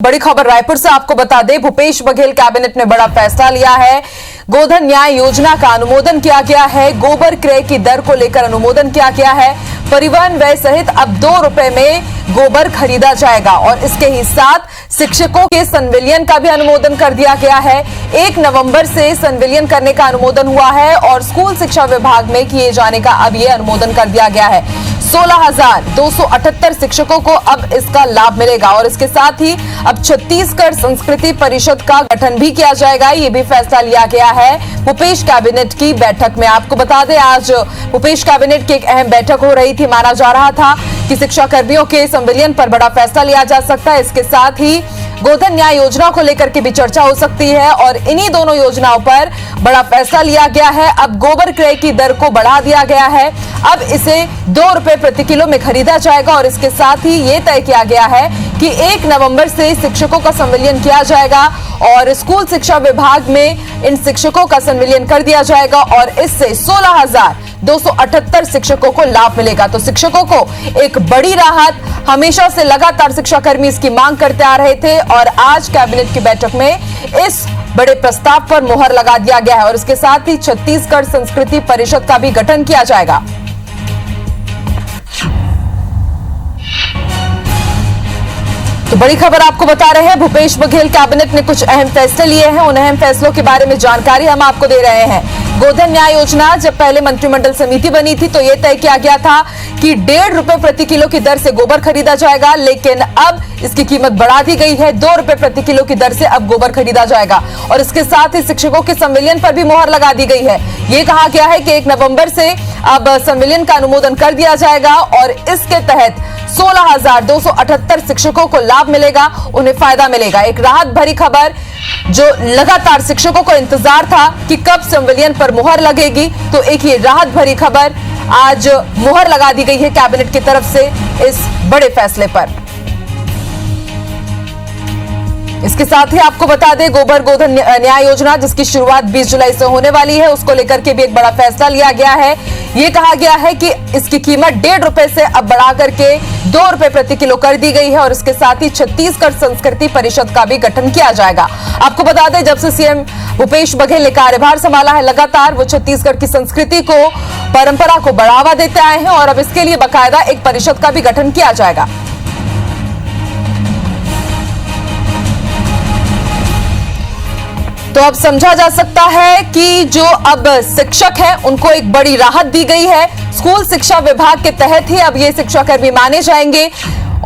बड़ी खबर रायपुर से आपको बता दें, भूपेश बघेल कैबिनेट ने बड़ा फैसला लिया है। गोधन न्याय योजना का अनुमोदन किया गया है। गोबर क्रय की दर को लेकर अनुमोदन किया गया है। परिवहन व्यय सहित अब 2 रुपए में गोबर खरीदा जाएगा और इसके ही साथ शिक्षकों के संविलियन का भी अनुमोदन कर दिया गया है। 1 नवंबर से संविलियन करने का अनुमोदन हुआ है और स्कूल शिक्षा विभाग में किए जाने का अब यह अनुमोदन कर दिया गया है। 16,278 शिक्षकों को अब इसका लाभ मिलेगा और इसके साथ ही अब छत्तीसगढ़ संस्कृति परिषद का गठन भी किया जाएगा। ये भी फैसला लिया गया है भूपेश कैबिनेट की बैठक में। आपको बता दें, आज भूपेश कैबिनेट की एक अहम बैठक हो रही थी। माना जा रहा था कि शिक्षा कर्मियों के संविलियन पर बड़ा फैसला लिया जा सकता है। इसके साथ ही गोधन न्याय योजना को लेकर के भी चर्चा हो सकती है और इन्हीं दोनों योजनाओं पर बड़ा फैसला लिया गया है। अब गोबर क्रय की दर को बढ़ा दिया गया है। अब इसे 2 रुपए प्रति किलो में खरीदा जाएगा और इसके साथ ही ये तय किया गया है कि 1 नवंबर से शिक्षकों का संविलियन किया जाएगा और स्कूल शिक्षा विभाग में इन शिक्षकों का संविलियन कर दिया जाएगा और इससे 16,278 शिक्षकों को लाभ मिलेगा। तो शिक्षकों को एक बड़ी राहत। हमेशा से लगातार शिक्षाकर्मी इसकी मांग करते आ रहे थे और आज कैबिनेट की बैठक में इस बड़े प्रस्ताव पर मुहर लगा दिया गया है और इसके साथ ही छत्तीसगढ़ संस्कृति परिषद का भी गठन किया जाएगा। तो बड़ी खबर आपको बता रहे हैं, भूपेश बघेल कैबिनेट ने कुछ अहम फैसले लिए हैं। उन अहम फैसलों के बारे में जानकारी हम आपको दे रहे हैं। गोधन न्याय योजना जब पहले मंत्रिमंडल समिति बनी थी तो यह तय किया गया था कि 1.5 रुपए प्रति किलो की दर से गोबर खरीदा जाएगा, लेकिन अब इसकी कीमत बढ़ा दी गई है। 2 रुपए प्रति किलो की दर से अब गोबर खरीदा जाएगा और इसके साथ ही शिक्षकों के संविलियन पर भी मुहर लगा दी गई है। यह कहा गया है कि 1 नवंबर से अब संविलियन का अनुमोदन कर दिया जाएगा और इसके तहत 16,278 शिक्षकों को लाभ मिलेगा, उन्हें फायदा मिलेगा। एक राहत भरी खबर जो लगातार शिक्षकों को इंतजार था कि कब संविलियन पर मुहर लगेगी, तो एक ये राहत भरी खबर आज मुहर लगा दी गई है कैबिनेट की तरफ से इस बड़े फैसले पर। इसके साथ ही आपको बता दें, गोबर गोधन न्याय योजना जिसकी शुरुआत 20 जुलाई से होने वाली है, उसको लेकर के भी एक बड़ा फैसला लिया गया है। ये कहा गया है कि इसकी कीमत 1.5 रुपए से अब बढ़ा करके 2 रुपए प्रति किलो कर दी गई है और इसके साथ ही छत्तीसगढ़ संस्कृति परिषद का भी गठन किया जाएगा। आपको बता दें, जब से सीएम भूपेश बघेल ने कार्यभार संभाला है, लगातार वो छत्तीसगढ़ की संस्कृति को, परंपरा को बढ़ावा देते आए हैं और अब इसके लिए बाकायदा एक परिषद का भी गठन किया जाएगा। तो अब समझा जा सकता है कि जो अब शिक्षक हैं उनको एक बड़ी राहत दी गई है। स्कूल शिक्षा विभाग के तहत ही अब ये शिक्षाकर्मी माने जाएंगे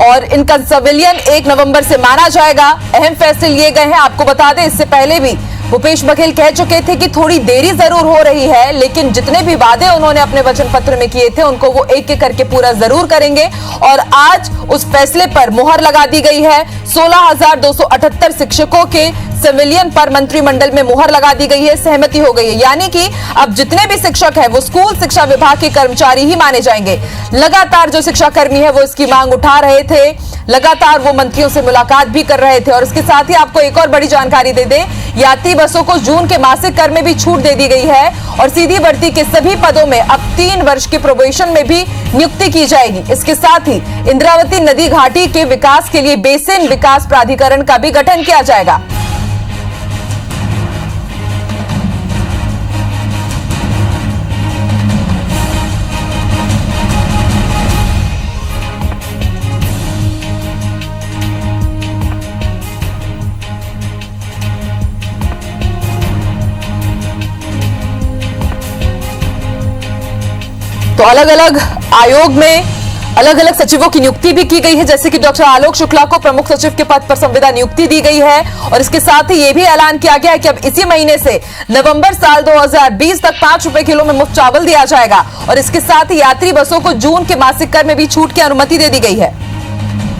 और इनका संविलियन 1 नवंबर से माना जाएगा। अहम फैसले लिए गए हैं। आपको बता दें, इससे पहले भी भूपेश बघेल कह चुके थे कि थोड़ी देरी जरूर हो रही है, लेकिन जितने भी वादे उन्होंने अपने वचन पत्र में किए थे उनको वो एक एक करके पूरा जरूर करेंगे और आज उस फैसले पर मुहर लगा दी गई है। 16,278 शिक्षकों के संविलियन पर मंत्रिमंडल में मुहर लगा दी गई है, सहमति हो गई है। यानी कि अब जितने भी शिक्षक हैं वो स्कूल शिक्षा विभाग के कर्मचारी ही माने जाएंगे। लगातार जो शिक्षाकर्मी है वो इसकी मांग उठा रहे थे, लगातार वो मंत्रियों से मुलाकात भी कर रहे थे और इसके साथ ही आपको एक और बड़ी जानकारी दे दें, यात्री बसों को जून के मासिक कर में भी छूट दे दी गई है और सीधी भर्ती के सभी पदों में अब 3 वर्ष के प्रोबेशन में भी नियुक्ति की जाएगी। इसके साथ ही इंद्रावती नदी घाटी के विकास के लिए बेसिन विकास प्राधिकरण का भी गठन किया जाएगा। तो अलग अलग आयोग में अलग अलग सचिवों की नियुक्ति भी की गई है, जैसे कि डॉक्टर आलोक शुक्ला को प्रमुख सचिव के पद पर संविदा नियुक्ति दी गई है और इसके साथ ही यह भी ऐलान किया गया है कि अब इसी महीने से नवंबर साल 2020 तक 5 रुपए किलो में मुफ्त चावल दिया जाएगा और इसके साथ ही यात्री बसों को जून के मासिक कर में भी छूट की अनुमति दे दी गई है।